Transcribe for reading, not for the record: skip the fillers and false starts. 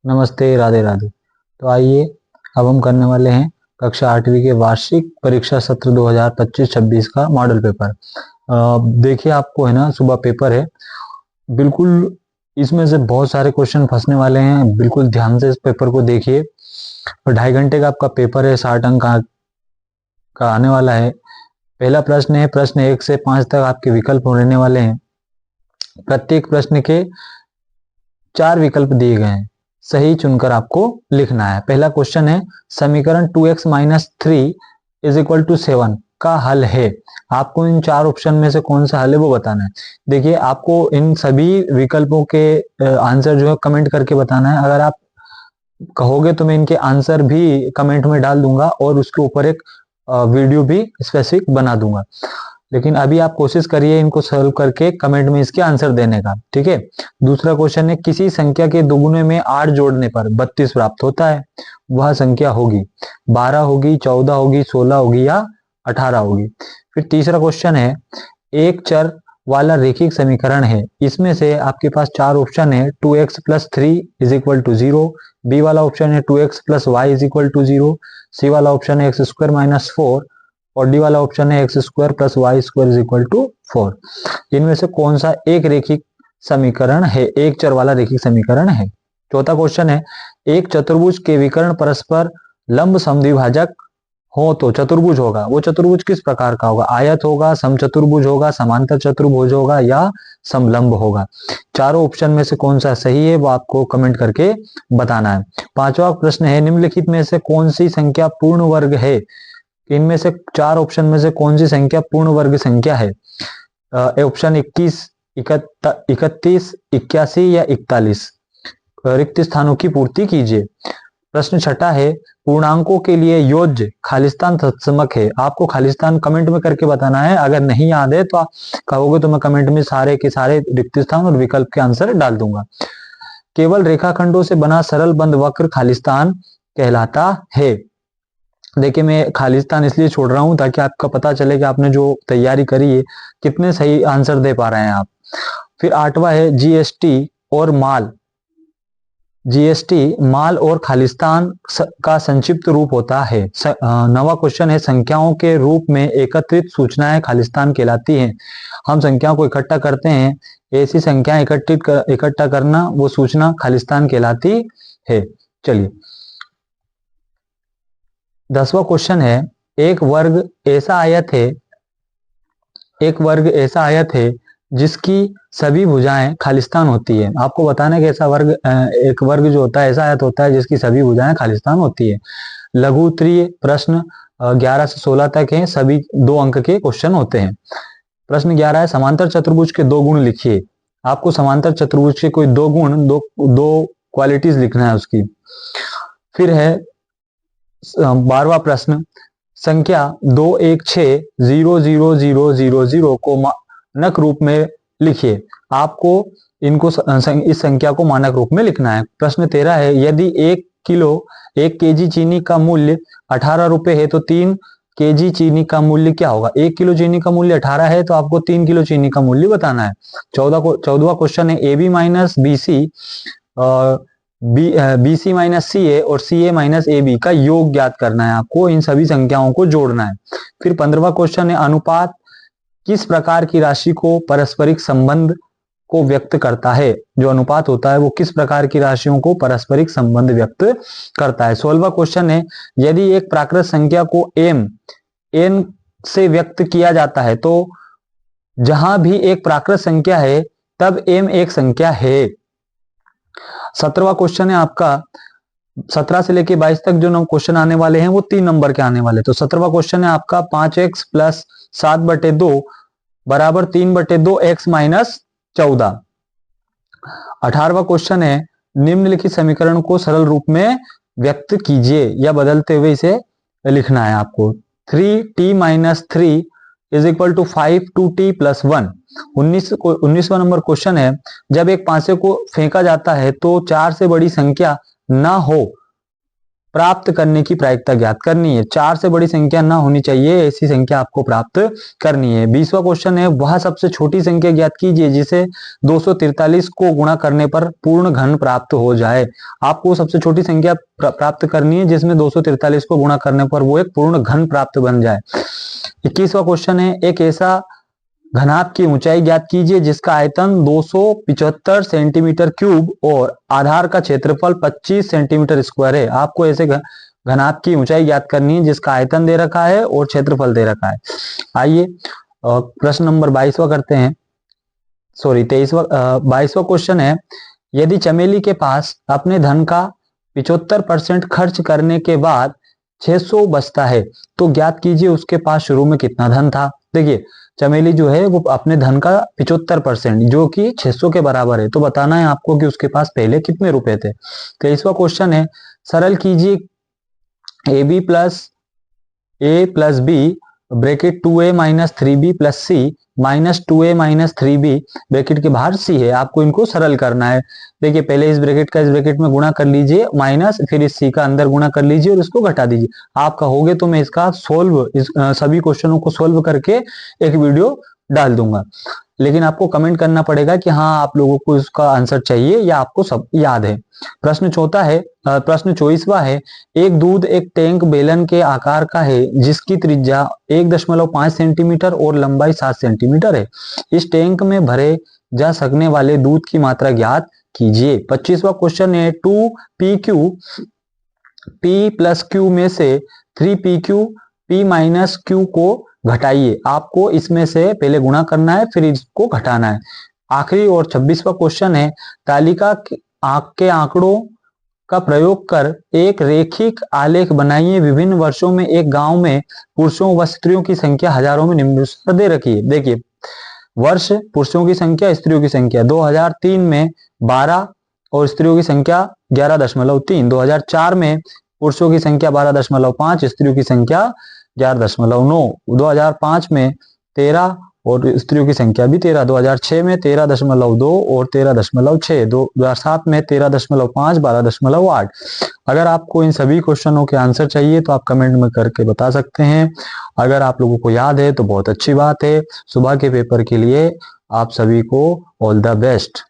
नमस्ते, राधे राधे। तो आइए अब हम करने वाले हैं कक्षा 8वीं के वार्षिक परीक्षा सत्र 2025-26 का मॉडल पेपर। देखिए आपको है ना, सुबह पेपर है, बिल्कुल इसमें से बहुत सारे क्वेश्चन फंसने वाले हैं। बिल्कुल ध्यान से इस पेपर को देखिए। 2.5 घंटे का आपका पेपर है, 60 अंक का आने वाला है। पहला प्रश्न है, प्रश्न 1 से 5 तक आपके विकल्प रहने वाले हैं। प्रत्येक प्रश्न के 4 विकल्प दिए गए हैं, सही चुनकर आपको लिखना है। पहला क्वेश्चन है, समीकरण 2x minus 3 is equal to 7 का हल है। आपको इन 4 ऑप्शन में से कौन सा हल है वो बताना है। देखिए आपको इन सभी विकल्पों के आंसर जो है कमेंट करके बताना है। अगर आप कहोगे तो मैं इनके आंसर भी कमेंट में डाल दूंगा और उसके ऊपर एक वीडियो भी स्पेसिफिक बना दूंगा। लेकिन अभी आप कोशिश करिए इनको सॉल्व करके कमेंट में इसके आंसर देने का, ठीक है। दूसरा क्वेश्चन है, किसी संख्या के दोगुने में 8 जोड़ने पर 32 प्राप्त होता है, वह संख्या होगी 12 होगी, 14 होगी, 16 होगी या 18 होगी। फिर तीसरा क्वेश्चन है, एक चर वाला रेखिक समीकरण है, इसमें से आपके पास 4 ऑप्शन है। 2x plus 3 is equal to 0, B वाला ऑप्शन है 2x plus Y is equal to 0, C वाला ऑप्शन है एक्स स्क्वायर माइनस 4 और डी वाला ऑप्शन है X square plus Y square is equal to 4। इनमें से कौन सा एक रेखिक समीकरण है, एक चर वाला रेखिक समीकरण है। चौथा क्वेश्चन है, एक चतुर्भुज के विकर्ण परस्पर लंब समद्विभाजक हो तो चतुर्भुज होगा, वो चतुर्भुज किस प्रकार का होगा, आयत होगा, समचतुर्भुज होगा, समांतर चतुर्भुज होगा या समलंब होगा। चारों ऑप्शन में से कौन सा सही है वो आपको कमेंट करके बताना है। पांचवा प्रश्न है, निम्नलिखित में से कौन सी संख्या पूर्ण वर्ग है। इनमें से 4 ऑप्शन में से कौन सी संख्या पूर्ण वर्ग संख्या है। ऑप्शन 21, 31, 81 या 41। रिक्त स्थानों की पूर्ति कीजिए। प्रश्न छठा है, पूर्णांकों के लिए योज्य खालिस्तान तत्समक है। आपको खालिस्तान कमेंट में करके बताना है। अगर नहीं याद है तो आप कहोगे तो मैं कमेंट में सारे के सारे रिक्त स्थान और विकल्प के आंसर डाल दूंगा। केवल रेखाखंडों से बना सरल बंद वक्र खालिस्तान कहलाता है। देखिए मैं खालिस्तान इसलिए छोड़ रहा हूं ताकि आपका पता चले कि आपने जो तैयारी करी है कितने सही आंसर दे पा रहे हैं आप। फिर 8वां है, जीएसटी और माल। जीएसटी माल और खालिस्तान का संक्षिप्त रूप होता है। 9वां क्वेश्चन है, संख्याओं के रूप में एकत्रित सूचनाएं खालिस्तान कहलाती हैं। हम संख्याओं को इकट्ठा करते हैं, ऐसी संख्याएं इकट्ठा करना वो सूचना खालिस्तान कहलाती है। चलिए 10वां क्वेश्चन है, एक वर्ग ऐसा आयत है जिसकी सभी भुजाएं खालिस्तान होती है। आपको बताना है कि ऐसा वर्ग, एक वर्ग जो होता है ऐसा आयत होता है जिसकी सभी भुजाएं खालिस्तान होती है। लघु उत्तरीय प्रश्न 11 से 16 तक हैं, सभी 2 अंक के क्वेश्चन होते हैं। प्रश्न 11 है, समांतर चतुर्भुज के 2 गुण लिखिए। आपको समांतर चतुर्भुज के कोई 2 गुण, दो क्वालिटीज लिखना है उसकी। फिर है 12वां प्रश्न, संख्या 2160000 को मानक रूप में लिखिए। आपको इनको इस संख्या को मानक रूप में लिखना है। प्रश्न 13 है, यदि 1 केजी चीनी का मूल्य 18 रुपए है तो 3 केजी चीनी का मूल्य क्या होगा। 1 किलो चीनी का मूल्य 18 है तो आपको 3 किलो चीनी का मूल्य बताना है। 14वां क्वेश्चन है, AB minus BC BC minus CA और CA माइनस AB का योग ज्ञात करना है। आपको इन सभी संख्याओं को जोड़ना है। फिर 15वां क्वेश्चन है, अनुपात किस प्रकार की राशि को पारस्परिक संबंध को व्यक्त करता है। जो अनुपात होता है वो किस प्रकार की राशियों को पारस्परिक संबंध व्यक्त करता है। 16वां क्वेश्चन है, यदि एक प्राकृत संख्या को n से व्यक्त किया जाता है तो जहां भी एक प्राकृत संख्या है तब m एक संख्या है। 17वां क्वेश्चन है आपका, 17 से लेके 22 तक जो क्वेश्चन आने वाले हैं वो 3 नंबर के आने वाले। तो 17वां क्वेश्चन है आपका, 5x प्लस 7/2 बराबर 3/2 x माइनस 14। 18वां क्वेश्चन है, निम्नलिखित समीकरण को सरल रूप में व्यक्त कीजिए या बदलते हुए इसे लिखना है आपको। 3t minus 3 is equal to 5 2t plus 1। 19वां नंबर क्वेश्चन है, जब एक पासे को फेंका जाता है तो 4 से बड़ी संख्या ना हो प्राप्त करने की प्रायिकता ज्ञात करनी है। 4 से बड़ी संख्या ना होनी चाहिए, ऐसी संख्या आपको प्राप्त करनी है। 20वां क्वेश्चन है, वह सबसे छोटी संख्या ज्ञात कीजिए जिसे 243 को गुणा करने पर पूर्ण घन प्राप्त हो जाए। आपको सबसे छोटी संख्या प्राप्त करनी है जिसमें 243 को गुणा करने पर वो एक पूर्ण घन प्राप्त बन जाए। 21वां क्वेश्चन है, एक ऐसा घनाभ की ऊंचाई ज्ञात कीजिए जिसका आयतन 275 सेंटीमीटर क्यूब और आधार का क्षेत्रफल 25 सेंटीमीटर स्क्वायर है। आपको ऐसे घनाभ की ऊंचाई ज्ञात करनी है जिसका आयतन दे रखा है और क्षेत्रफल दे रखा है। आइए प्रश्न नंबर 22वां करते हैं, सॉरी 22वां क्वेश्चन है, यदि चमेली के पास अपने धन का 75% खर्च करने के बाद 600 बचता है तो ज्ञात कीजिए उसके पास शुरू में कितना धन था। देखिए चमेली जो है वो अपने धन का 75% जो कि 600 के बराबर है, तो बताना है आपको कि उसके पास पहले कितने रुपए थे। 23वां क्वेश्चन है, सरल कीजिए AB plus A plus B bracket 2A minus 3B plus C minus 2A minus 3B bracket के बाहर C है। आपको इनको सरल करना है। देखिए पहले इस ब्रैकेट का इस ब्रैकेट में गुणा कर लीजिए माइनस, फिर इस C का अंदर गुणा कर लीजिए और इसको घटा दीजिए। आप कहोगे तो मैं इसका सभी क्वेश्चनों को सोल्व करके एक वीडियो डाल दूंगा, लेकिन आपको कमेंट करना पड़ेगा कि हाँ आप लोगों को इसका आंसर चाहिए या आपको सब याद है। प्रश्न 24वां है, एक दूध एक टैंक बेलन के आकार का है जिसकी त्रिज्या 1.5 सेंटीमीटर और लंबाई 7 सेंटीमीटर है। इस टैंक में भरे जा सकने वाले दूध की मात्रा ज्ञात कीजिए। 25वां क्वेश्चन है, 2PQ P प्लस Q में से 3PQ P माइनस Q को घटाइए। आपको इसमें से पहले गुणा करना है फिर इसको घटाना है। आखिरी और 26वां क्वेश्चन है, तालिका के आंकड़ों का प्रयोग कर एक रेखिक आलेख बनाइए। विभिन्न वर्षों में एक गांव में पुरुषों व स्त्रियों की संख्या हजारों में निम्नानुसार दे रखी है। देखिए वर्ष, पुरुषों की संख्या, स्त्रियों की संख्या। 2003 में 12 और स्त्रियों की संख्या 11.3। 2004 में पुरुषों की संख्या 12.5, स्त्रियों की संख्या 11.9। 2005 में 13 और स्त्रियों की संख्या भी 13। 2006 में 13.2 और 13.6। 2007 में 13.5, 12.8। अगर आपको इन सभी क्वेश्चनों के आंसर चाहिए तो आप कमेंट में करके बता सकते हैं। अगर आप लोगों को याद है तो बहुत अच्छी बात है। सुबह के पेपर के लिए आप सभी को ऑल द बेस्ट।